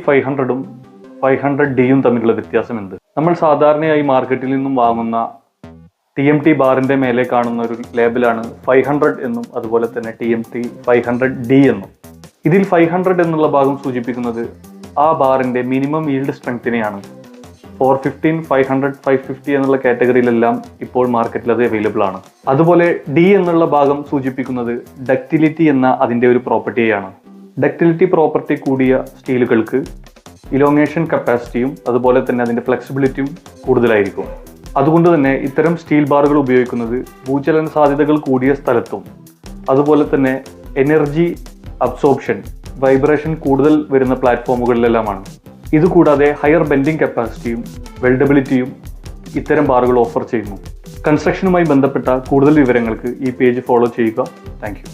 500ഉം 500Dയും തമ്മിലുള്ള വ്യത്യാസം എന്ത്? നമ്മൾ സാധാരണയായി മാർക്കറ്റിൽ നിന്നും വാങ്ങുന്ന TMT ബാറിന്റെ മേലെ കാണുന്ന ഒരു ലേബലാണ് 500 എന്നും അതുപോലെ തന്നെ TMT 500D എന്നും. ഇതിൽ 500 എന്നുള്ള ഭാഗം സൂചിപ്പിക്കുന്നത് ആ ബാറിന്റെ മിനിമം ഈൽഡ് സ്ട്രെങ്തിനെയാണ്. 415, 500, 550 എന്നുള്ള കാറ്റഗറിയിലെല്ലാം ഇപ്പോൾ മാർക്കറ്റിൽ അത് അവൈലബിൾ ആണ്. അതുപോലെ D എന്നുള്ള ഭാഗം സൂചിപ്പിക്കുന്നത് ഡക്റ്റിലിറ്റി എന്ന അതിന്റെ ഒരു പ്രോപ്പർട്ടിയാണ്. ഡക്റ്റിലിറ്റി പ്രോപ്പർട്ടി കൂടിയ സ്റ്റീലുകൾക്ക് ഇലോങ്ങേഷൻ കപ്പാസിറ്റിയും അതുപോലെ തന്നെ അതിന്റെ ഫ്ലെക്സിബിലിറ്റിയും കൂടുതലായിരിക്കും. അതുകൊണ്ട് തന്നെ ഇത്തരം സ്റ്റീൽ ബാറുകൾ ഉപയോഗിക്കുന്നത് ഭൂചലന സാധ്യതകൾ കൂടിയ സ്ഥലത്തും അതുപോലെ തന്നെ എനർജി അബ്സോർപ്ഷൻ, വൈബ്രേഷൻ കൂടുതൽ വരുന്ന പ്ലാറ്റ്ഫോമുകളിലെല്ലാമാണ്. ഇതുകൂടാതെ ഹയർ ബെൻഡിങ് കപ്പാസിറ്റിയും വെൽഡബിലിറ്റിയും ഇത്തരം ബാറുകൾ ഓഫർ ചെയ്യുന്നു. കൺസ്ട്രക്ഷനുമായി ബന്ധപ്പെട്ട കൂടുതൽ വിവരങ്ങൾക്ക് ഈ പേജ് ഫോളോ ചെയ്യുക. Thank you.